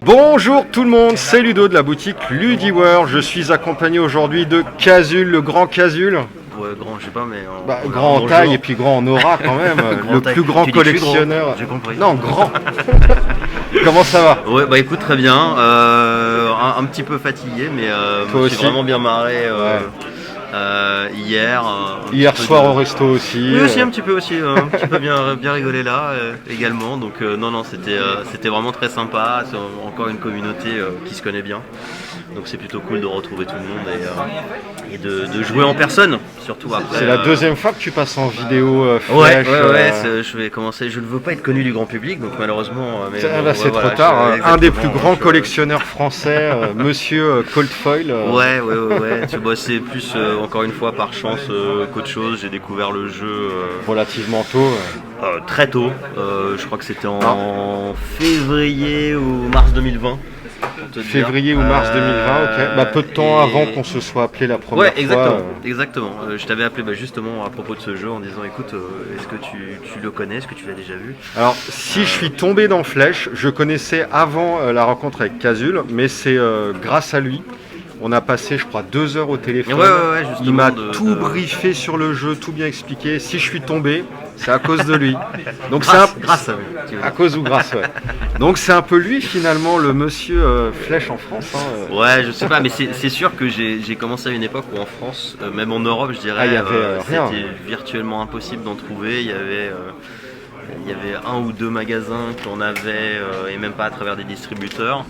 Bonjour tout le monde, c'est Ludo de la boutique Ludiworld. Je suis accompagné aujourd'hui de Casul, le grand Casul. Ouais, grand, je sais pas, mais. Grand en taille et puis grand en aura quand même. Le plus grand collectionneur. J'ai compris. Non, grand. Comment ça va? Ouais, bah écoute, très bien. Un petit peu fatigué, mais je me suis vraiment bien marré hier. Hier soir au resto aussi. Oui, aussi un petit peu bien rigolé là également. Donc non, c'était vraiment très sympa. C'est encore une communauté qui se connaît bien. Donc c'est plutôt cool de retrouver tout le monde et de jouer en personne, surtout après. C'est la deuxième fois que tu passes en vidéo flash. Je vais commencer. Je ne veux pas être connu du grand public, donc malheureusement. C'est trop tard. Un des plus grands collectionneurs français, Monsieur Coldfoil. Ouais. C'est plus encore une fois par chance qu'autre chose. J'ai découvert le jeu relativement tôt. Très tôt. Je crois que c'était en février ou mars 2020. Février ou mars 2020, ok. Peu de temps avant qu'on se soit appelé la première fois. Exactement. Je t'avais appelé justement à propos de ce jeu en disant écoute, est-ce que tu le connais, est-ce que tu l'as déjà vu? Alors si je suis tombé dans Flèche, je connaissais avant la rencontre avec Casul, mais c'est grâce à lui. On a passé, je crois, 2 heures au téléphone. Il m'a tout briefé sur le jeu, tout bien expliqué. Si je suis tombé, c'est à cause de lui. Donc grâce à lui. À cause ou grâce, ouais. Donc c'est un peu lui finalement le monsieur Flèche en France. Ouais, je sais pas, mais c'est sûr que j'ai commencé à une époque où en France, même en Europe, je dirais, c'était virtuellement impossible d'en trouver. Il y avait 1 ou 2 magasins qu'on avait, et même pas à travers des distributeurs.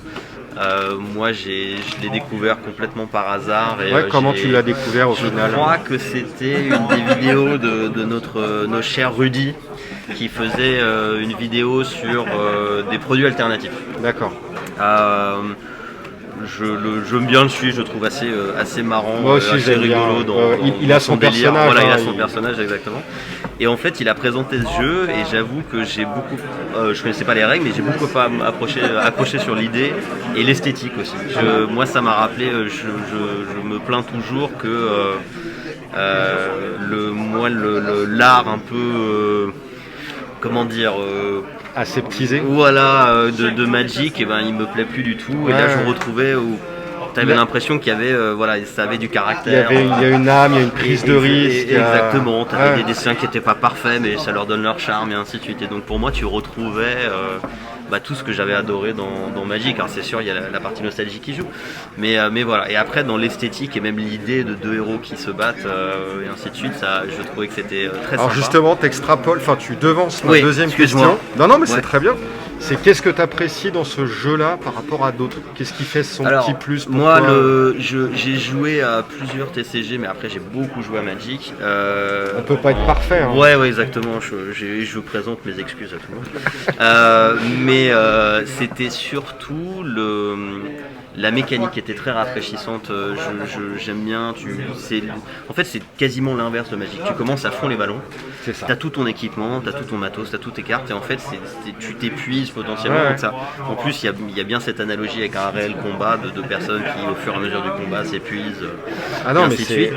Moi je l'ai découvert complètement par hasard. Comment tu l'as découvert au final? Je crois que c'était une des vidéos de notre cher Rudy qui faisait une vidéo sur des produits alternatifs. D'accord. J'aime bien le suivre, je le trouve assez marrant, moi aussi, assez rigolo il a son délire. Personnage. Voilà, il a son personnage exactement. Et en fait, il a présenté ce jeu et j'avoue que j'ai beaucoup, je connaissais pas les règles, mais j'ai beaucoup accroché sur l'idée et l'esthétique aussi. Moi, ça m'a rappelé, je me plains toujours que l'art un peu, comment dire. Aseptisé. Voilà, de Magic, il me plaît plus du tout. Et là, je me retrouvais où t'avais l'impression qu'il y avait, ça avait du caractère. Il y a une âme, il y a une prise de risque. Exactement, t'avais des dessins qui n'étaient pas parfaits, mais ça leur donne leur charme et ainsi de suite. Et donc pour moi, tu retrouvais tout ce que j'avais adoré dans Magic. Alors c'est sûr, il y a la partie nostalgie qui joue, mais voilà. Et après, dans l'esthétique et même l'idée de 2 héros qui se battent et ainsi de suite, ça, je trouvais que c'était très sympa. Alors justement, t'extrapoles, tu devances ma deuxième question. Non, mais c'est très bien. C'est qu'est-ce que tu apprécies dans ce jeu-là par rapport à d'autres? Qu'est-ce qui fait son petit plus pour moi, toi? J'ai joué à plusieurs TCG, mais après j'ai beaucoup joué à Magic. On peut pas être parfait. Ouais, exactement. Je présente mes excuses à tout le monde. Mais c'était surtout la mécanique était très rafraîchissante. J'aime bien. En fait, c'est quasiment l'inverse de Magic. Tu commences à fond les ballons. C'est ça. T'as tout ton équipement, t'as tout ton matos, t'as toutes tes cartes, et en fait, tu t'épuises potentiellement. Donc ça. En plus, il y a bien cette analogie avec un réel combat de 2 personnes qui, au fur et à mesure du combat, s'épuisent. Et ainsi de suite.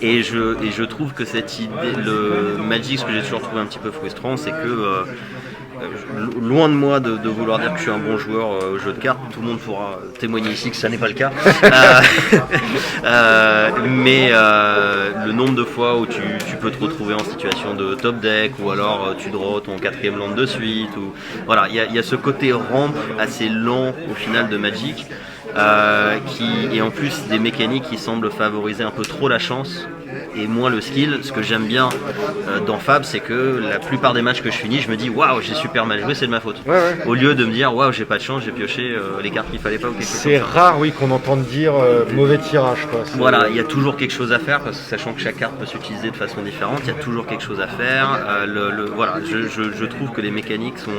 Et je trouve que cette idée, le Magic, ce que j'ai toujours trouvé un petit peu frustrant, c'est que loin de moi de vouloir dire que je suis un bon joueur au jeu de cartes, tout le monde pourra témoigner ici que ça n'est pas le cas. Mais le nombre de fois où tu peux te retrouver en situation de top deck, ou alors tu draws ton 4e land de suite, ou voilà, il y a ce côté rampe assez lent au final de Magic. Et en plus des mécaniques qui semblent favoriser un peu trop la chance et moins le skill. Ce que j'aime bien dans Fab, c'est que la plupart des matchs que je finis, je me dis waouh, j'ai super mal joué, c'est de ma faute. Au lieu de me dire waouh, j'ai pas de chance, j'ai pioché les cartes qu'il fallait pas ou quelque chose comme ça. C'est rare, qu'on entende dire mauvais tirage, quoi. Voilà, il y a toujours quelque chose à faire, parce que sachant que chaque carte peut s'utiliser de façon différente, il y a toujours quelque chose à faire. Voilà, je trouve que les mécaniques sont.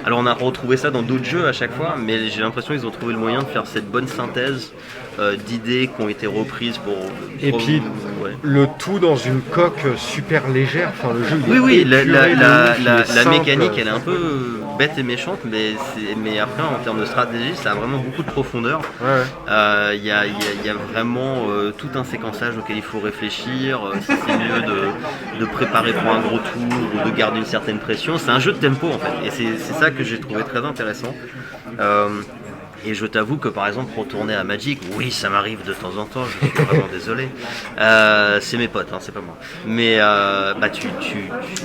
Alors on a retrouvé ça dans d'autres jeux à chaque fois, mais j'ai l'impression qu'ils ont trouvé le moyen de faire cette bonne synthèse d'idées qui ont été reprises et puis le tout dans une coque super légère. Le jeu la mécanique elle est un peu bête et méchante, mais après en termes de stratégie ça a vraiment beaucoup de profondeur. Il y a vraiment tout un séquençage auquel il faut réfléchir, si c'est mieux de préparer pour un gros tour ou de garder une certaine pression. C'est un jeu de tempo en fait, et c'est ça que j'ai trouvé très intéressant. Et je t'avoue que par exemple retourner à Magic, oui ça m'arrive de temps en temps, je suis vraiment désolé. C'est mes potes, hein, c'est pas moi. Mais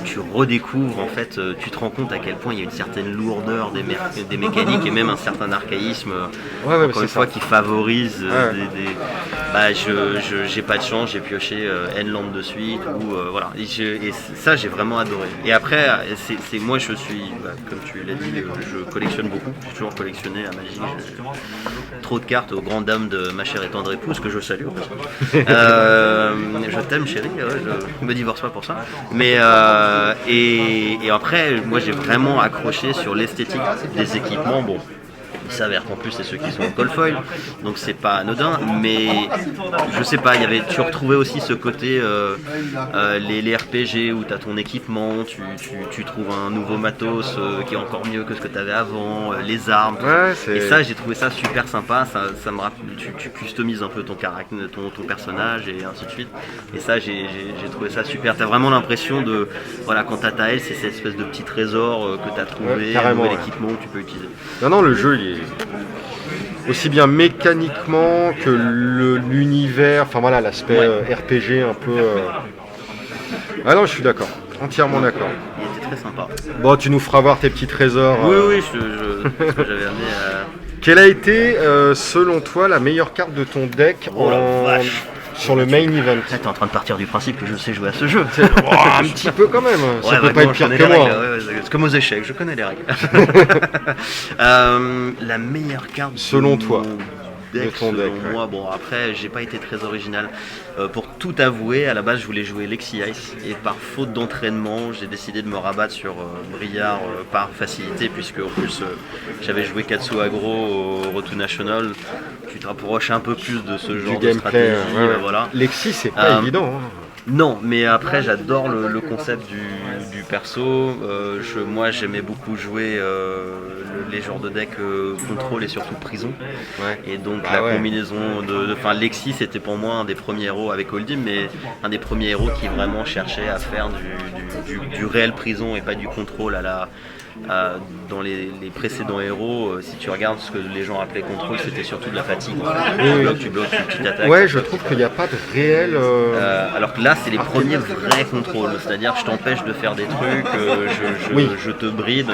tu redécouvres en fait, tu te rends compte à quel point il y a une certaine lourdeur des mécaniques et même un certain archaïsme, encore une fois, qui favorise j'ai pas de chance, j'ai pioché N-Land de suite, ou voilà. Et ça j'ai vraiment adoré. Et après, moi je suis, comme tu l'as dit, je collectionne beaucoup, j'ai toujours collectionné à Magic. Trop de cartes aux grandes dames de ma chère et tendre épouse, que je salue. Je t'aime chérie, je me divorce pas pour ça. Mais et après, moi j'ai vraiment accroché sur l'esthétique des équipements. Bon, il s'avère qu'en plus c'est ceux qui sont en gold foil, donc c'est pas anodin, mais je sais pas, tu retrouvais aussi ce côté les RPG où tu as ton équipement, tu trouves un nouveau matos qui est encore mieux que ce que tu avais avant, les armes, et ça j'ai trouvé ça super sympa, ça me rappelle, tu customises un peu ton caractère, ton personnage et ainsi de suite, et ça j'ai trouvé ça super, tu as vraiment l'impression de, voilà, quand tu as ta L, c'est cette espèce de petit trésor que tu as trouvé, un nouvel équipement que tu peux utiliser. Non, le jeu il est aussi bien mécaniquement que l'univers, enfin voilà, l'aspect RPG un peu. Ah non, je suis d'accord, entièrement d'accord. Il était très sympa. Bon, tu nous feras voir tes petits trésors. Oui, ce que j'avais amené à... Quelle a été, selon toi, la meilleure carte de ton deck sur le main event? T'es en train de partir du principe que je sais jouer à ce jeu. Un petit peu quand même, ça peut pas être pire que moi. C'est comme aux échecs, je connais les règles. La meilleure carte selon toi de ton deck, moi, bon après j'ai pas été très original. Pour tout avouer, à la base je voulais jouer Lexi Ice et par faute d'entraînement j'ai décidé de me rabattre sur Briard par facilité, puisque en plus j'avais joué Katsu Agro au Rotu National. Tu te rapproches un peu plus de ce genre de stratégie. Voilà. Lexi c'est pas évident. Non, mais après j'adore le concept du perso. Moi j'aimais beaucoup jouer les genres de deck contrôle et surtout prison. Et donc combinaison enfin Lexi c'était pour moi un des premiers héros avec Oldhim, mais un des premiers héros qui vraiment cherchait à faire du réel prison et pas du contrôle à la... dans les précédents héros, si tu regardes ce que les gens appelaient contrôle, c'était surtout de la fatigue. Tu bloques, tu t'attaques. Ouais, je trouve qu'il n'y a pas de réel. Alors que là, c'est les premiers vrais contrôles, c'est-à-dire je t'empêche de faire des trucs, je te bride,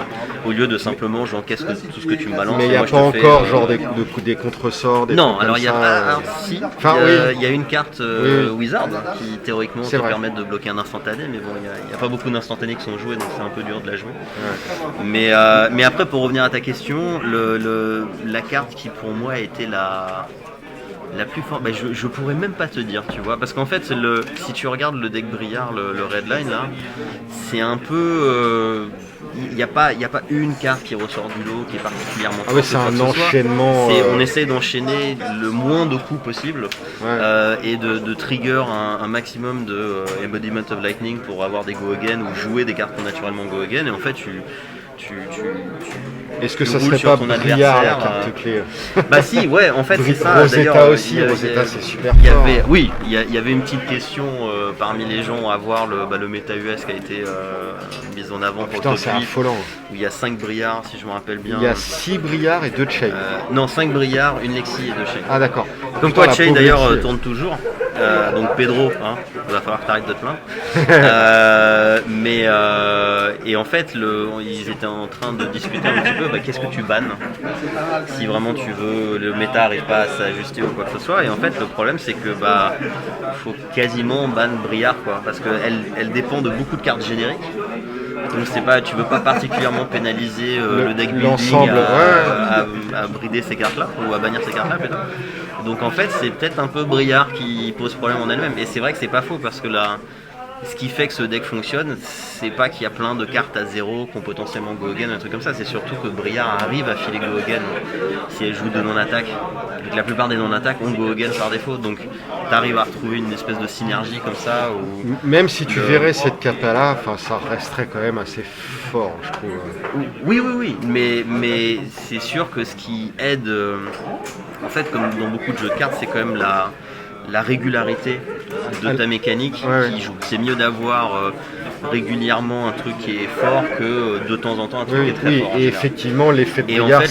au lieu de simplement j'encaisse tout ce que tu me balances. Mais il n'y a pas encore genre des contre-sorts. Non, alors il y a une carte Wizard qui théoriquement te permet de bloquer un instantané, mais bon, il n'y a pas beaucoup d'instantanés qui sont joués, donc c'est un peu dur de la jouer. Mais après, pour revenir à ta question, la carte qui pour moi était la plus forte, je pourrais même pas te dire, tu vois, parce qu'en fait si tu regardes le deck Briard, le Redline là, c'est un peu il n'y a pas une carte qui ressort du lot qui est particulièrement forte. C'est un enchaînement. On essaie d'enchaîner le moins de coups possible et de trigger un maximum de Embodiment of Lightning pour avoir des go again ou jouer des cartes naturellement go again, et en fait est-ce que ça serait pas Briard la carte clé? Bah si, ouais, en fait c'est ça. Rosetta aussi, Rosetta c'est super fort. Il y avait une petite question parmi les gens à voir le méta US qui a été mis en avant pour le top 8, c'est affolant. Où il y a 5 Briards, si je me rappelle bien. Il y a 6 Briards et 2 Chain. Non, 5 Briards, une Lexi et 2 Chain. Ah d'accord. Comme toi, Chain d'ailleurs tourne toujours. Donc Pedro, il va falloir que tu arrêtes de te plaindre. Et en fait, ils étaient en train de discuter un petit peu, qu'est-ce que tu bannes si vraiment tu veux, le méta n'arrive pas à s'ajuster ou quoi que ce soit. Et en fait, le problème c'est que faut quasiment ban Briard, quoi, parce qu'elle dépend de beaucoup de cartes génériques. Donc tu veux pas particulièrement pénaliser le deck building à brider ces cartes-là, ou à bannir ces cartes-là plutôt. Donc en fait, c'est peut-être un peu Briard qui pose problème en elle-même. Et c'est vrai que c'est pas faux, parce que ce qui fait que ce deck fonctionne, c'est pas qu'il y a plein de cartes à 0 qui ont potentiellement go again, un truc comme ça, c'est surtout que Briard arrive à filer go again si elle joue de non-attaque. La plupart des non-attaques ont go again par défaut, donc tu arrives à retrouver une espèce de synergie comme ça. Même si tu verrais cette capa-là, ça resterait quand même assez fort, je trouve. Oui, mais c'est sûr que ce qui aide, en fait, comme dans beaucoup de jeux de cartes, c'est quand même la régularité de ta mécanique qui joue. C'est mieux d'avoir régulièrement un truc qui est fort que de temps en temps un truc qui est très fort. Et effectivement, l'effet de Briard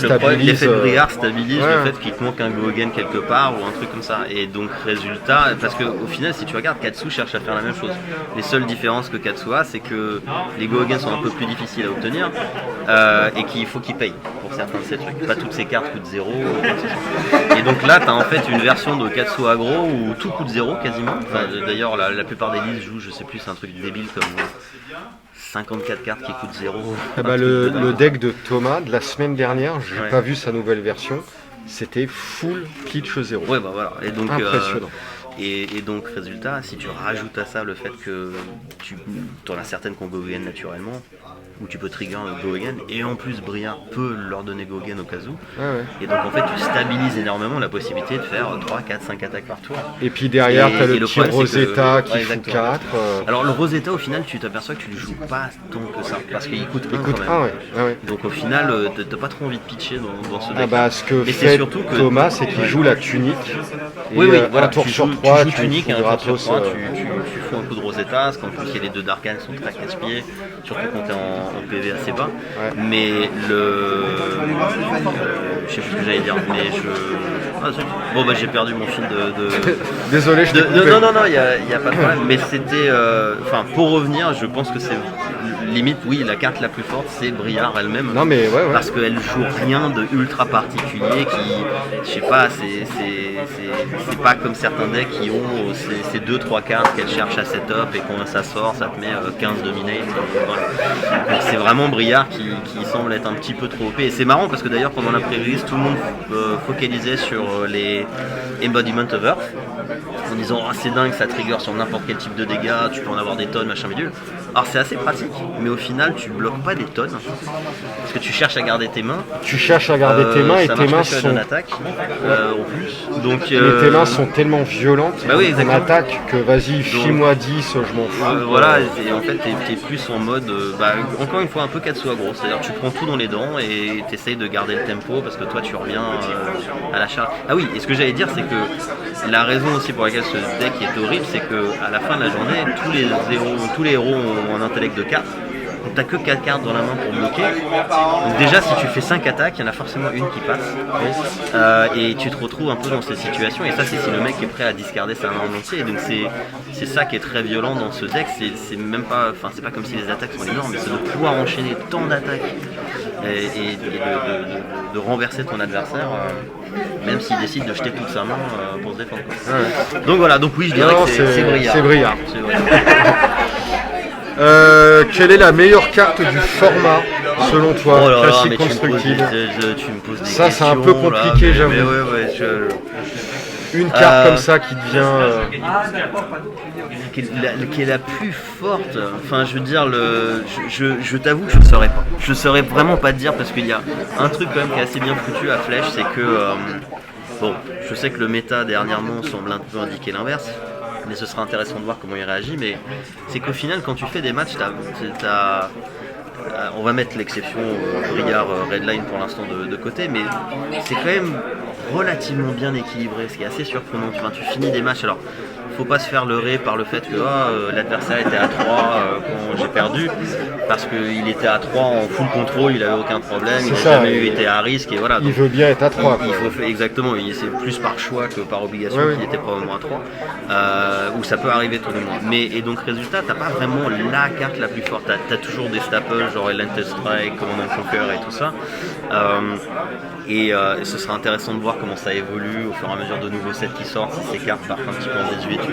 stabilise le fait qu'il te manque un Go-Again quelque part ou un truc comme ça. Et donc, résultat, parce qu'au final, si tu regardes, Katsu cherche à faire la même chose. Les seules différences que Katsu a, c'est que les Go-Again sont un peu plus difficiles à obtenir et qu'il faut qu'ils payent pour certains de ces trucs. Pas toutes ces cartes coûtent 0. Et donc là, tu as en fait une version de Katsu Agro où tout coûte 0 quasiment. Enfin, d'ailleurs, la plupart des listes jouent, je sais plus, c'est un truc débile comme 54 cartes qui coûtent 0. Le deck de Thomas de la semaine dernière, j'ai pas vu sa nouvelle version, c'était full pitch 0. Ouais, bah voilà. Et donc, impressionnant. Et donc, résultat, si tu rajoutes à ça le fait que tu en as certaines qui ont Go-Again naturellement, où tu peux trigger un Go-Again, et en plus Briard peut leur donner Go-Again au cas où. Et donc en fait tu stabilises énormément la possibilité de faire 3, 4, 5 attaques par tour. Et puis derrière tu as le petit Rosetta qui fout 4. Alors le Rosetta au final tu t'aperçois que tu le joues pas tant que ça, parce qu'il coûte 1 quand même. Donc au final t'as pas trop envie de pitcher dans ce deck. Ce que fait Thomas c'est qu'il joue la tunique. Voilà, un tour sur 3, tu joues tunique, un tour sur 3, tu fous un coup de Rosetta, parce qu'en plus il y a les 2 Darkhan qui sont très casse-pieds, surtout quand t'es en PV assez bas, mais je sais plus ce que j'allais dire, mais bon bah j'ai perdu mon fil de... Désolé, je t'ai coupé. Non, il n'y a pas de problème, mais c'était... pour revenir, je pense que c'est limite, oui, la carte la plus forte, c'est Briard elle-même. Non mais parce qu'elle joue rien de ultra particulier qui, je sais pas, c'est pas comme certains decks qui ont ces 2-3 cartes qu'elle cherche à setup et quand ça sort, ça te met 15 dominate. Voilà. Donc c'est vraiment Briard qui semble être un petit peu trop OP. Et c'est marrant parce que d'ailleurs pendant la pré-release, tout le monde focalisait sur les Embodiment of Earth en disant c'est dingue, ça trigger sur n'importe quel type de dégâts, tu peux en avoir des tonnes, machin bidule. Alors c'est assez pratique, mais au final tu bloques pas des tonnes parce que tu cherches à garder tes mains. Tu cherches à garder tes mains et tes mains sont attaque en plus. Donc tes mains sont tellement violentes en attaque que vas-y, file-moi 10, je m'en fous. Voilà, et en fait t'es plus en mode encore une fois un peu Katsu Agro, c'est-à-dire tu prends tout dans les dents et t'essayes de garder le tempo parce que toi tu reviens à la charge. Ah oui, et ce que j'allais dire c'est que la raison aussi pour laquelle ce deck est horrible, c'est que à la fin de la journée, tous les héros ont un intellect de 4. Donc t'as que 4 cartes dans la main pour bloquer. Donc déjà si tu fais 5 attaques, il y en a forcément une qui passe. Et tu te retrouves un peu dans ces situations. Et ça c'est si le mec est prêt à discarder sa main en entier. Et donc c'est ça qui est très violent dans ce deck. C'est même pas. Enfin c'est pas comme si les attaques sont énormes, mais c'est de pouvoir enchaîner tant d'attaques et de renverser ton adversaire. Même s'il décide de jeter toute sa main pour se défendre. Donc voilà, donc oui je dirais que c'est Briard. C'est Briard. Quelle est la meilleure carte du format selon toi, classique constructive? Tu me poses des ça c'est un peu compliqué là, j'avoue. Une carte comme ça qui devient qui est la plus forte. Enfin je veux dire je t'avoue que je saurais pas. Je saurais vraiment pas te dire parce qu'il y a un truc quand même qui est assez bien foutu à Flèche, c'est que bon, je sais que le méta dernièrement semble un peu indiquer l'inverse. Mais ce sera intéressant de voir comment il réagit, mais c'est qu'au final quand tu fais des matchs, on va mettre l'exception Briard Redline pour l'instant de côté, mais c'est quand même relativement bien équilibré, ce qui est assez surprenant. Tu finis des matchs, alors faut pas se faire leurrer par le fait que l'adversaire était à 3 quand j'ai perdu, parce qu'il était à 3 en full contrôle, il avait aucun problème, il n'a jamais été à risque et voilà. Il veut bien être à 3. Exactement, c'est plus par choix que par obligation qu'il était probablement à 3, où ça peut arriver tout le monde. Et donc résultat, t'as pas vraiment la carte la plus forte, t'as toujours des staples genre Relentless Strike, Command & Conquer et tout ça. Et ce sera intéressant de voir comment ça évolue au fur et à mesure de nouveaux sets qui sortent, si ces cartes partent un petit peu en désuétude.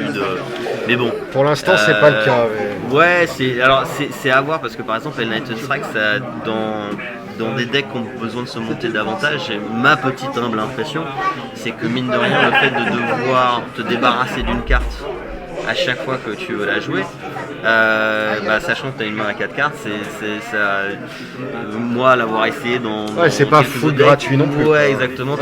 Mais bon. Pour l'instant, c'est pas le cas. Mais... Ouais, c'est à voir parce que par exemple, Relentless Strike, ça, dans des decks qui ont besoin de se monter davantage, ma petite humble impression, c'est que mine de rien, le fait de devoir te débarrasser d'une carte à chaque fois que tu veux la jouer, sachant que tu as une main à 4 cartes, c'est ça. Moi, l'avoir essayé dans c'est pas full gratuit non plus. Ouais, exactement.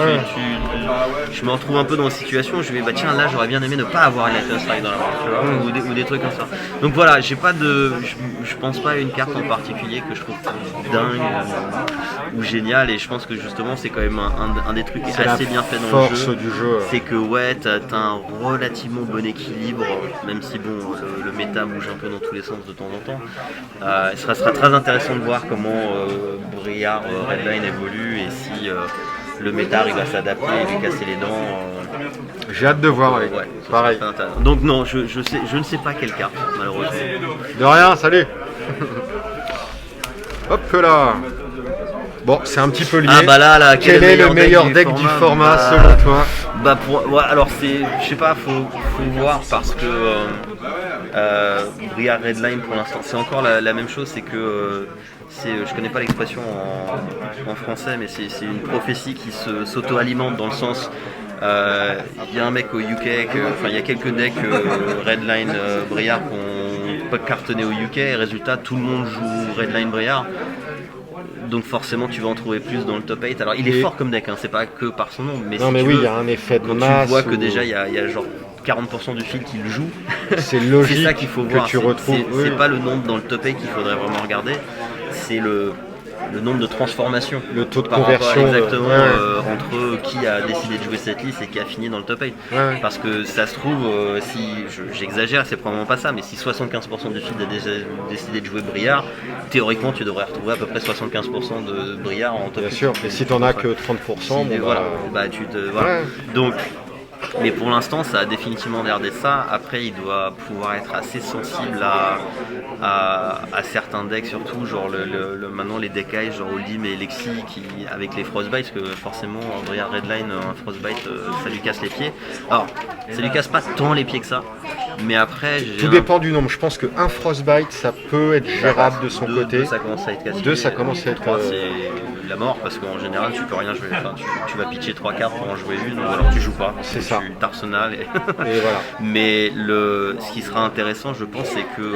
Je me retrouve un peu dans une situation où je vais tiens, là j'aurais bien aimé ne pas avoir une Lightning Strike dans la main, tu vois, ou des trucs comme ça. Donc voilà, je pense pas à une carte en particulier que je trouve dingue ou génial, et je pense que justement c'est quand même un des trucs qui est assez bien fait dans le jeu. Du jeu. C'est que t'as un relativement bon équilibre, même si bon le méta bouge un peu dans tous les sens de temps en temps. Ce sera très intéressant de voir comment Briard Redline évolue et si le méta arrive à s'adapter et lui casser les dents. J'ai hâte de voir, pareil. Donc non, je ne sais pas quelle carte, malheureusement. De rien, salut. Hop là. Bon, c'est un petit peu lié. Ah bah là, quel est le meilleur deck du format selon toi? Alors je sais pas, faut voir parce que Briard Redline pour l'instant, c'est encore la même chose, c'est que je connais pas l'expression en français, mais c'est une prophétie qui s'auto-alimente dans le sens. Il y a un mec au UK, il y a quelques decks Redline Briard qui ont pas cartonné au UK, et résultat tout le monde joue Redline Briard. Donc forcément tu vas en trouver plus dans le top 8. Alors il est fort comme deck, c'est pas que par son nom, mais non, mais oui, il y a un effet de masse. Tu vois que déjà il y a genre 40% du field qui le joue. C'est logique. C'est ça qu'il faut voir. Tu retrouves. C'est pas le nombre dans le top 8 qu'il faudrait vraiment regarder, c'est le nombre de transformations. Le taux de conversion. Exactement, entre qui a décidé de jouer cette liste et qui a fini dans le top 8. Ouais. Parce que ça se trouve, si j'exagère, c'est probablement pas ça, mais si 75% du field a déjà décidé de jouer Briard, théoriquement tu devrais retrouver à peu près 75% de Briard en top 8. Bien sûr, et si t'en as que 30%, voilà. Donc, mais pour l'instant, ça a définitivement l'air d'être ça. Après, il doit pouvoir être assez sensible à certains decks, surtout genre maintenant les decks Ice, genre Oldhim et Lexi, avec les Frostbites, parce que forcément, Briard Redline, un Frostbite, ça lui casse les pieds. Alors, ça lui casse pas tant les pieds que ça. Mais après, tout dépend du nombre. Je pense qu'un Frostbite, ça peut être gérable de son côté. Ça commence à être cassé. Ça commence à être. C'est la mort parce qu'en général, tu peux rien jouer. Enfin, tu vas pitcher 3 cartes pour en jouer une, ou alors tu joues pas. C'est ça. Tu t'arsenal. Et voilà. Mais ce qui sera intéressant, je pense, c'est que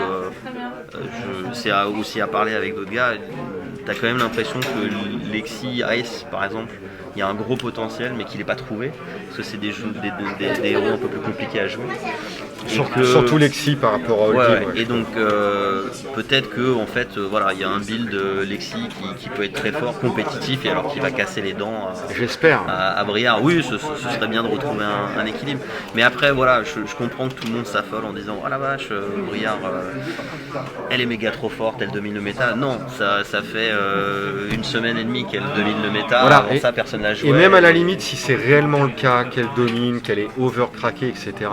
c'est aussi à parler avec d'autres gars. T'as quand même l'impression que Lexi Ice, par exemple, il y a un gros potentiel, mais qu'il n'est pas trouvé, parce que c'est des héros un peu plus compliqués à jouer. Surtout Lexi par rapport à Oldhim. Et donc peut-être que en fait il y a un build Lexi qui peut être très fort, compétitif, et alors qui va casser les dents à Briard. Oui, ce serait bien de retrouver un équilibre. Mais après je comprends que tout le monde s'affole en disant oh la vache, Briard elle est méga trop forte, elle domine le méta. Non, ça fait une semaine et demie qu'elle domine le méta. Voilà, ça personne l'a joué. Et même à la limite, si c'est réellement le cas, qu'elle domine, qu'elle est overcraquée, etc.,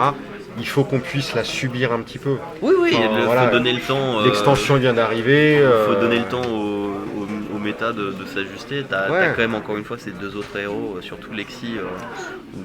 il faut qu'on puisse la subir un petit peu. Oui, il faut donner le temps. L'extension vient d'arriver. Il faut donner le temps au méta de s'ajuster. T'as quand même encore une fois ces deux autres héros, surtout Lexi, où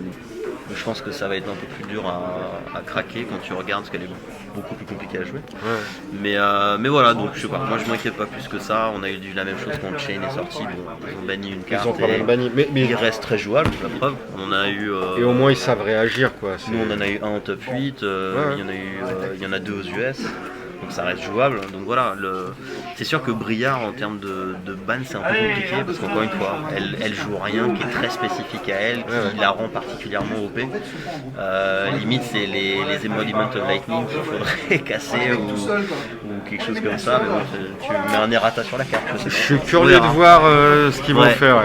je pense que ça va être un peu plus dur à craquer quand tu regardes, parce qu'elle est beaucoup plus compliquée à jouer. Ouais. Mais voilà, donc je sais pas, moi je m'inquiète pas plus que ça. On a eu la même chose quand Chain est sorti. Ils ont banni une carte. Ils ont quand même banni, mais il reste très jouable, la preuve. On en a eu. Et au moins ils savent réagir, quoi. Nous on en a eu un en top 8, il y en a deux aux US. Donc ça reste jouable. Donc voilà, c'est sûr que Briard en termes de ban c'est un peu compliqué parce qu'encore une fois, elle joue rien qui est très spécifique à elle, qui la rend particulièrement OP. Limite c'est les Embodiment of Lightning qu'il faudrait casser ou quelque chose comme ça. Mais bon, tu mets un errata sur la carte. Je suis curieux de voir ce qu'ils vont faire.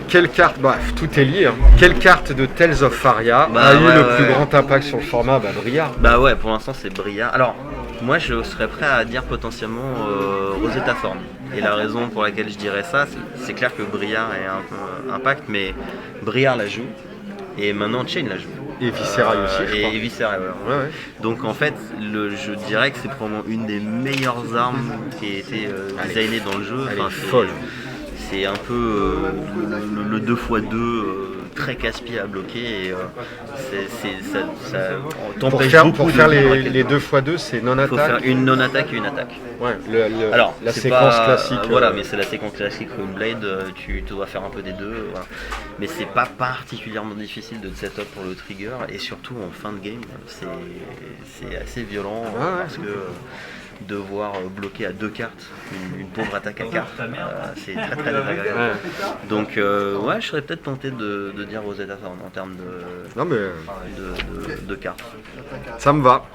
Quelle carte, tout est lié. Quelle carte de Tales of Faria a eu le plus grand impact sur le format? Briard. Pour l'instant c'est Briard. Alors, moi je serais prêt à dire potentiellement Rosetta Thorn. Et la raison pour laquelle je dirais ça, c'est clair que Briard est un peu impact, mais Briard la joue, et maintenant Chain la joue. Et Viscera aussi, je crois. Et Viscera, Donc en fait, je dirais que c'est probablement une des meilleures armes qui a été designée dans le jeu. Elle est folle. C'est un peu le 2x2 très casse-pied à bloquer, et ça t'empêche beaucoup. Pour faire les 2x2, c'est non-attaque. Il faut faire une non-attaque et une attaque. Ouais, alors, la séquence classique. Voilà, mais c'est la séquence classique Runeblade, tu dois faire un peu des deux. Voilà. Mais c'est pas particulièrement difficile de setup pour le trigger, et surtout en fin de game, c'est assez violent parce que devoir bloquer à 2 cartes une pauvre attaque à 4, c'est très très désagréable. Donc je serais peut-être tenté de dire Rosetta Thorn en termes de cartes. Ça me va.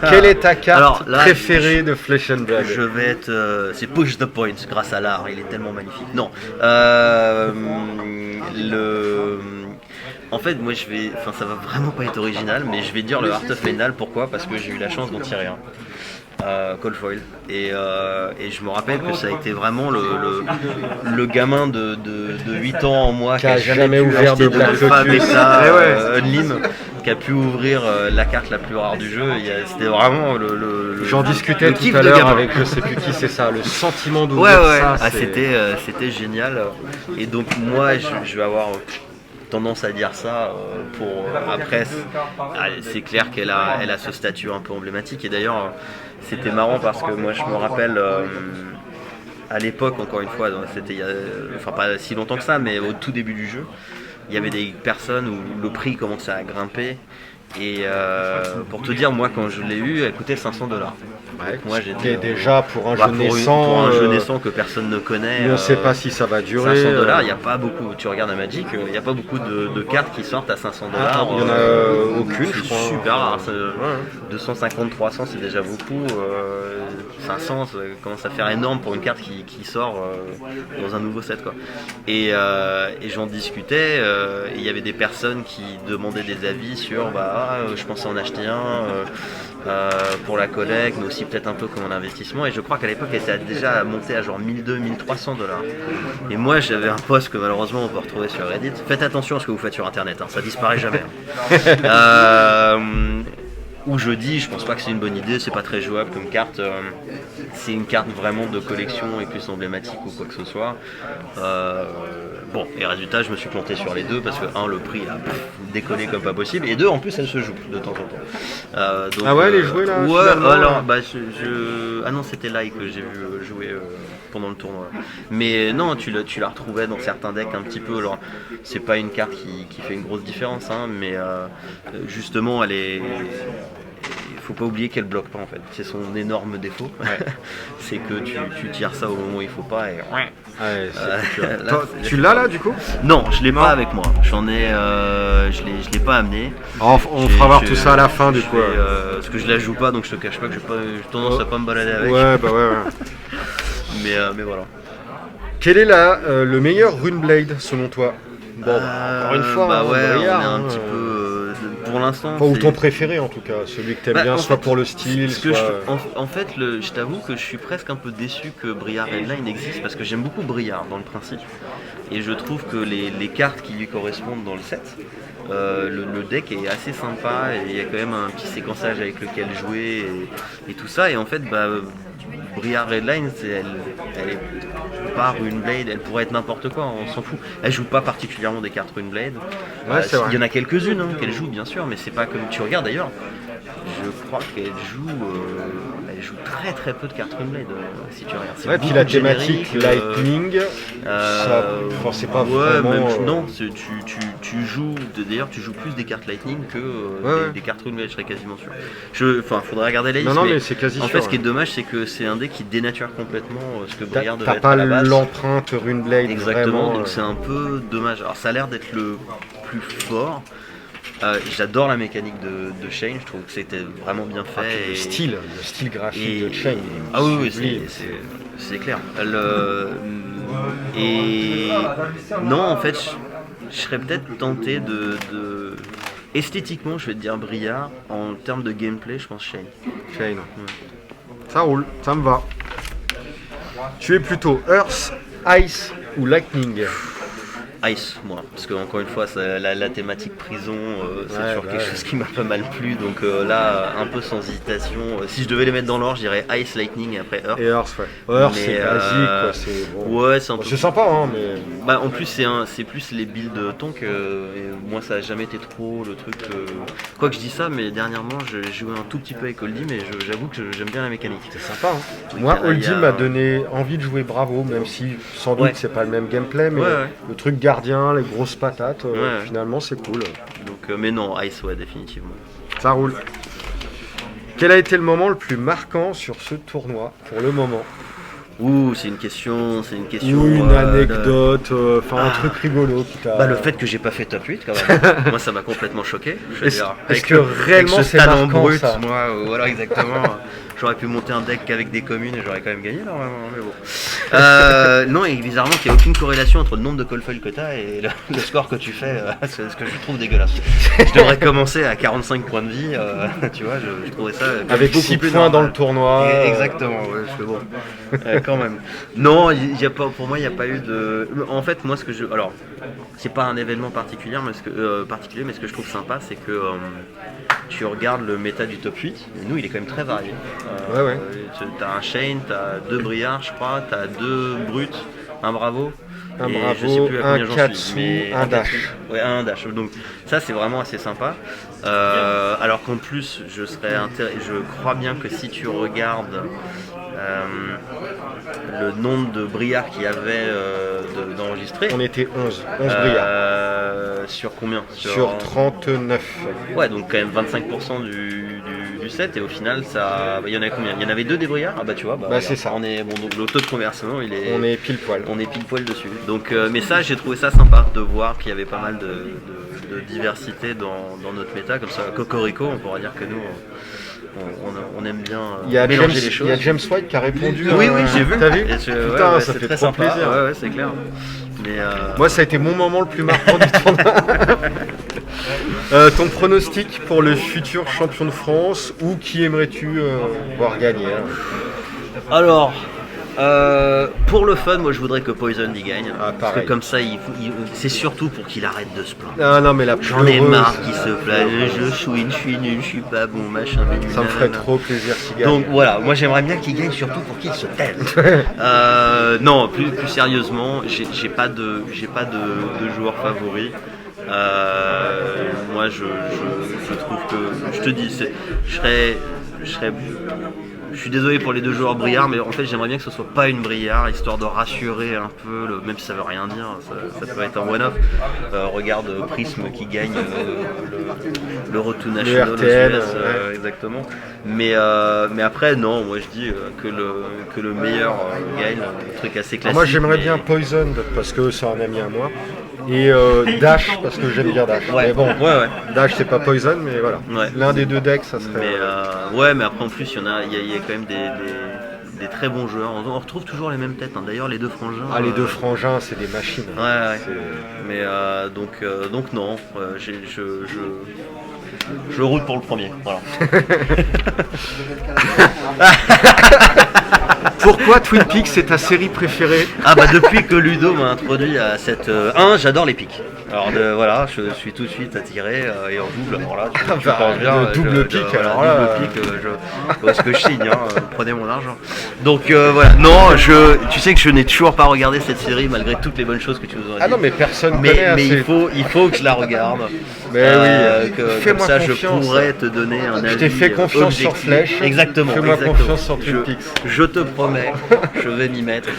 Quelle est ta carte préférée de Flesh and Blood? Je vais être... c'est Push the Points grâce à l'art, il est tellement magnifique. Non. En fait, moi ça va vraiment pas être original, mais je vais dire le Heart of Final. Pourquoi ? Parce que j'ai eu la chance d'en tirer un. Cold foil et je me rappelle que ça a été vraiment le gamin de 8 ans en moi qui a jamais ouvert de Alpha Beta Unlim, qui a pu ouvrir la carte la plus rare du jeu. C'était vraiment le j'en discutais tout à l'heure avec je sais plus qui, c'est ça, le sentiment d'ouvrir ça. C'était génial. Et donc moi je vais avoir tendance à dire ça pour après c'est clair qu'elle a ce statut un peu emblématique. Et d'ailleurs c'était marrant parce que moi je me rappelle à l'époque, encore une fois, c'était pas si longtemps que ça, mais au tout début du jeu, il y avait des personnes où le prix commençait à grimper. Et pour te dire, moi quand je l'ai eu, elle coûtait $500. Ouais, moi j'étais déjà pour un jeu naissant, pour un jeu naissant que personne ne connaît. On ne sait pas si ça va durer. $500, il n'y a pas beaucoup. Tu regardes à Magic, il n'y a pas beaucoup de cartes qui sortent à $500. Il n'y en a aucune. C'est super rare. 250, 300, c'est déjà beaucoup. 500, ça commence à faire énorme pour une carte qui sort dans un nouveau set, quoi. Et j'en discutais. Et il y avait des personnes qui demandaient des avis sur je pensais en acheter un pour la collecte, mais aussi peut-être un peu comme un investissement. Et je crois qu'à l'époque elle était déjà montée à genre $1,200, $1,300. Et moi j'avais un post que malheureusement on peut retrouver sur Reddit. Faites attention à ce que vous faites sur internet, ça disparaît jamais. Où je dis, je pense pas que c'est une bonne idée, c'est pas très jouable comme carte. C'est une carte vraiment de collection et plus emblématique ou quoi que ce soit. Bon, et résultat, je me suis planté sur les deux parce que le prix a déconné comme pas possible, et deux, en plus, elle se joue de temps en temps. Donc, elle est jouée là. Ouais, alors, ah non, c'était Lai que j'ai vu jouer pendant le tournoi. Mais non, tu la retrouvais dans certains decks un petit peu. Alors, c'est pas une carte qui fait une grosse différence, hein, mais justement, elle est. Faut pas oublier qu'elle bloque pas en fait, c'est son énorme défaut. Ouais. C'est que tu tires ça au moment où il faut pas et tu l'as là du coup? Non, je l'ai pas avec moi. J'en ai, je l'ai pas amené. On fera voir tout ça à la fin du coup. Parce que je la joue pas, donc je te cache pas que j'ai tendance à pas me balader avec. Ouais. mais voilà. Quel est le meilleur Runeblade selon toi? Bon, encore une fois, on est un petit peu. Pour l'instant, ou ton préféré en tout cas, celui que t'aimes bien, soit pour le style, soit... En fait, je t'avoue que je suis presque un peu déçu que Briar Redline existe parce que j'aime beaucoup Briar dans le principe et je trouve que les cartes qui lui correspondent dans le set, le deck est assez sympa et il y a quand même un petit séquençage avec lequel jouer et tout ça, et en fait Briar Redline, elle est pas Runeblade, elle pourrait être n'importe quoi, on s'en fout. Elle joue pas particulièrement des cartes Runeblade. Il y en a quelques-unes qu'elle joue bien sûr, mais c'est pas comme tu regardes d'ailleurs. Je crois qu'elle joue très très peu de cartes Runeblade si tu regardes. Ouais, puis la thématique Lightning, c'est pas vraiment... non, tu joues, d'ailleurs tu joues plus des cartes Lightning que des cartes Runeblade, je serais quasiment sûr. Faudrait regarder la liste. Non, mais c'est quasi sûr. En fait, ce qui est dommage, c'est que c'est un deck qui dénature complètement ce que Briar devait être à la base. T'as pas l'empreinte Runeblade. Exactement, vraiment, donc c'est un peu dommage. Alors ça a l'air d'être le plus fort. J'adore la mécanique de Shane, je trouve que c'était vraiment bien fait. Le style graphique de Shane. Ah oui, c'est clair. Et non, en fait, je serais peut-être tenté de... Esthétiquement, je vais te dire Briar. En termes de gameplay, je pense Shane. Ouais. Ça roule, ça me va. Tu es plutôt Earth, Ice ou Lightning? Ice, moi, parce que encore une fois, la thématique prison, c'est toujours quelque chose qui m'a pas mal plu, donc là, un peu sans hésitation, si je devais les mettre dans l'ordre, je dirais Ice, Lightning et après Earth. Et Earth, Earth, c'est basique, quoi. C'est bon. Ouais, c'est un peu. C'est sympa, hein, mais. En plus, c'est plus les builds Tonk, et moi, ça a jamais été trop le truc. Quoi que je dis ça, mais dernièrement, j'ai joué un tout petit peu avec Oldie, mais j'avoue que j'aime bien la mécanique. C'est sympa, hein. Moi, Oldie m'a donné envie de jouer Bravo, même si sans doute c'est pas le même gameplay, mais le truc gardien, les grosses patates, finalement c'est cool. Donc, mais non, Ice, définitivement. Ça roule. Quel a été le moment le plus marquant sur ce tournoi pour le moment? C'est une question. Ou une anecdote, un truc rigolo qui t'a... le fait que j'ai pas fait top 8 quand même. Moi ça m'a complètement choqué. Est-ce que réellement c'est marquant brut, ça? moi, voilà exactement. j'aurais pu monter un deck qu'avec des communes et j'aurais quand même gagné normalement, mais bon. Non, et bizarrement qu'il n'y a aucune corrélation entre le nombre de call foil que tu as et le score que tu fais, c'est ce que je trouve dégueulasse. Je devrais commencer à 45 points de vie, tu vois, je trouvais ça avec 6 points dans le tournoi. Exactement, ouais, je fais bon. Quand même. Non, pour moi il n'y a pas eu de... En fait, moi ce que je... Alors, c'est pas un événement particulier, mais ce que je trouve sympa, c'est que tu regardes le méta du top 8, et nous il est quand même très varié. T'as un Shane, t'as 2 Briards je crois, t'as 2 Brutes, un Bravo, je sais plus à combien j'en suis, mais un Dash. Ouais, un Dash. Donc ça c'est vraiment assez sympa. Alors qu'en plus je crois bien que si tu regardes le nombre de Briards qu'il y avait d'enregistrés. On était 11 Briards. Sur combien sur 39. Ouais, donc quand même 25% du set, et au final, il y en avait combien? Il y en avait 2 des Briards. Ah bah tu vois, c'est ça. Donc le taux de conversion, on est pile poil. On est pile poil dessus. Donc, mais ça, j'ai trouvé ça sympa de voir qu'il y avait pas mal de diversité dans notre méta, comme ça, Cocorico, on pourra dire que nous... On aime bien mélanger les choses. Il y a James White qui a répondu. Oui, j'ai vu. T'as vu? Putain, ça fait très trop sympa. plaisir. Ouais, c'est clair. Mais moi, ça a été mon moment le plus marquant du tournoi. Ton pronostic pour le futur champion de France, ou qui aimerais-tu voir gagner? Alors, pour le fun, moi je voudrais que Poison y gagne. Parce que comme ça, c'est surtout pour qu'il arrête de se plaindre. Ah non, mais j'en ai marre qu'il se plaigne. Je suis nul, je suis pas bon, machin. Ça me ferait trop plaisir s'il gagne. Donc voilà, moi j'aimerais bien qu'il gagne, surtout pour qu'il se taise. Non, plus sérieusement, j'ai pas de joueur favori. Moi je trouve que, je te dis, je suis désolé pour les 2 joueurs Briards, mais en fait j'aimerais bien que ce soit pas une Briard, histoire de rassurer un peu, même si ça veut rien dire, ça peut être un one-off. Regarde Prism qui gagne le Road to National, le RTN, exactement. Mais après non, moi je dis que le meilleur gagne, un truc assez classique. Moi j'aimerais bien Poison parce que c'est un ami à moi. Et Dash parce que j'aime bien Dash. Ouais. Mais bon, ouais. Dash c'est pas Poison, mais voilà. Ouais. L'un des 2 decks, ça serait. Mais après en plus il y a quand même des très bons joueurs. On retrouve toujours les mêmes têtes. D'ailleurs les 2 frangins. Ah, les 2 frangins, c'est des machines. Ouais. Mais donc non, je roule pour le premier. Voilà. Pourquoi Twin Peaks c'est ta série préférée? Ah bah depuis que Ludo m'a introduit à cette... j'adore les pics. Alors voilà, je suis tout de suite attiré et en double. Alors là, tu penses bien. Double pic, où est-ce que je signe, prenez mon argent. Donc voilà, non, tu sais que je n'ai toujours pas regardé cette série malgré toutes les bonnes choses que tu nous as dit. Ah non, mais personne connaît. Mais il faut que je la regarde. Mais oui, comme ça confiance. Je pourrais te donner un avis. Je t'ai fait confiance objectif. Sur Flèche. Exactement. Fais-moi confiance sur Twin Peaks. Je te promets, je vais m'y mettre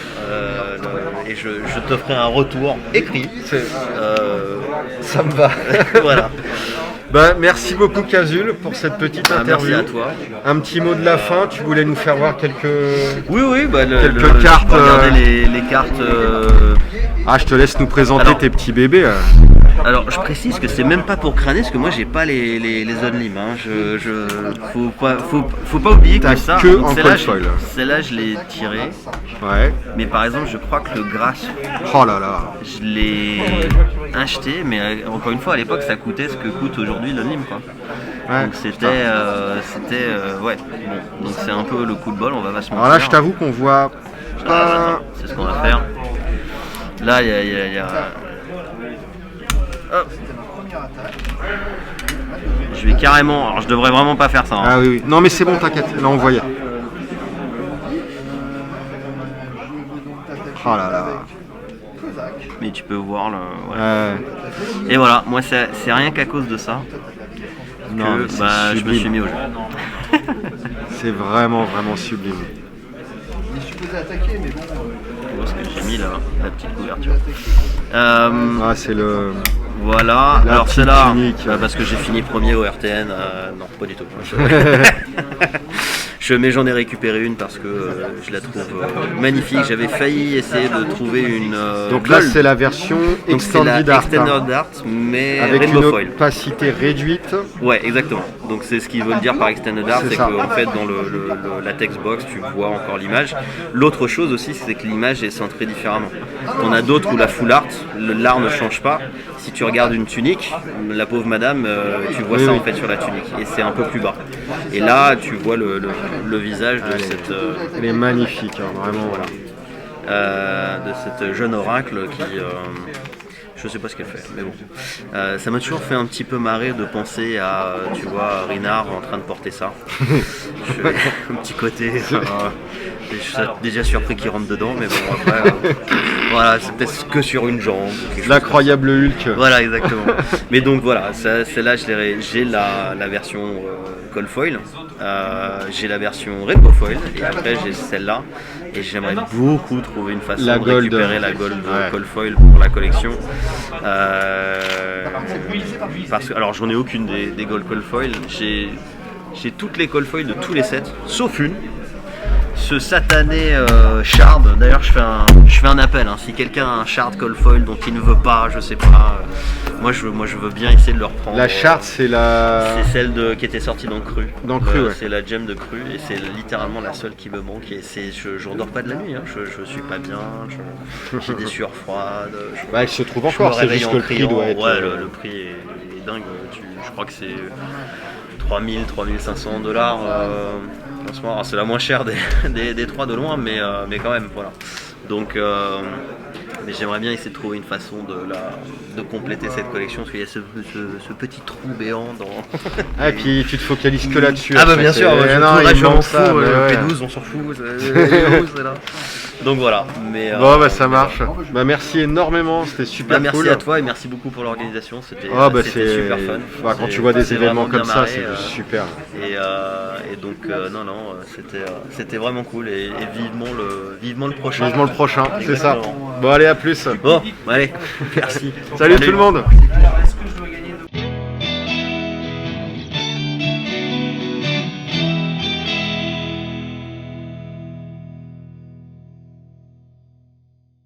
et je te ferai un retour écrit. Ça me va. Voilà. Merci beaucoup Cazul pour cette petite interview. Merci à toi. Un petit mot de la fin, tu voulais nous faire voir quelques quelques cartes. Regarder les cartes. Je te laisse nous présenter tes petits bébés. Alors je précise que c'est même pas pour crâner parce que moi j'ai pas les Onlim. Faut pas oublier que ça. Celle-là je l'ai tirée. Ouais. Mais par exemple je crois que le Grass. Oh là là. Je l'ai acheté, mais encore une fois à l'époque ça coûtait ce que coûte aujourd'hui l'Onlim quoi. Ouais. Donc c'était ouais. Bon, donc c'est un peu le coup de bol, on va pas se mentir. Alors là je t'avoue qu'on voit pas. C'est ce qu'on va faire. Là il y a... Hop. Je vais carrément... Alors je devrais vraiment pas faire ça. Ah oui. Non mais c'est bon, t'inquiète. Là on voyait. Oh là là. Mais tu peux voir le... Ouais. Et voilà, moi c'est rien qu'à cause de ça que je me suis mis au jeu. C'est vraiment sublime. Ce que j'ai mis là, la petite couverture. C'est le... Voilà, alors c'est là, parce que j'ai fini premier au RTN, non pas du tout. Je Mais j'en ai récupéré une parce que je la trouve magnifique. J'avais failli essayer de trouver une. Donc là, c'est la version Extended Art. Extended Art, mais avec Rainbow une Foil. opacité réduite. Ouais, exactement. Donc c'est ce qu'ils veulent dire par Extended Art, c'est qu'en fait dans la textbox tu vois encore l'image. L'autre chose aussi, c'est que l'image est centrée différemment. On a d'autres où la full art, l'art ne change pas. Si tu regardes une tunique, la pauvre madame, tu vois ça en fait sur la tunique et c'est un peu plus bas. Et là, tu vois le visage de cette. Elle est magnifique, hein, vraiment. Voilà. De cette jeune oracle qui. Je sais pas ce qu'elle fait, mais bon. Ça m'a toujours fait un petit peu marrer de penser à, tu vois, Rinard en train de porter ça. Un petit côté. Je suis déjà surpris qu'il rentre dedans, mais bon, après, voilà, c'est peut-être que sur une jambe. L'incroyable Hulk. Voilà, exactement. Mais donc voilà, celle-là, j'ai la version Cold Foil, j'ai la version Rainbow Foil, et après j'ai celle-là. Et j'aimerais beaucoup trouver une façon de récupérer la Gold Cold Foil pour la collection. Parce que, alors j'en ai aucune des Gold Cold Foil. J'ai toutes les Cold Foil de tous les sets, sauf une. Ce satané shard, d'ailleurs je fais un appel, hein. Si quelqu'un a un shard Cold Foil dont il ne veut pas, je sais pas, moi je veux bien essayer de le reprendre. La shard c'est c'est celle qui était sortie dans Cru. Dans Cru, ouais. C'est la gemme de Cru et c'est littéralement la seule qui me manque et je redors pas de la nuit, hein. Je suis pas bien, j'ai des sueurs froides. Elle se trouve encore, c'est juste que le prix doit être... Ouais, le prix est dingue, je crois que c'est 3 500 $. En ce moment, c'est la moins chère des trois de loin, mais quand même, voilà. Donc, mais j'aimerais bien essayer de trouver une façon de compléter cette collection, parce qu'il y a ce petit trou béant dans. Et puis tu te focalises que là-dessus. Ah bah bien sûr, je m'en fous, le P12 on s'en fout, c'est là. Donc voilà. Mais, bon bah ça marche. Bah merci énormément, c'était super cool. Merci à toi et merci beaucoup pour l'organisation, c'était super fun. Bah, quand tu vois des événements comme ça, c'est super. Et donc non, c'était vraiment cool et vivement le prochain. Vivement le prochain, c'est ça. Bon allez, à plus. Bon, allez, merci. Salut tout le monde.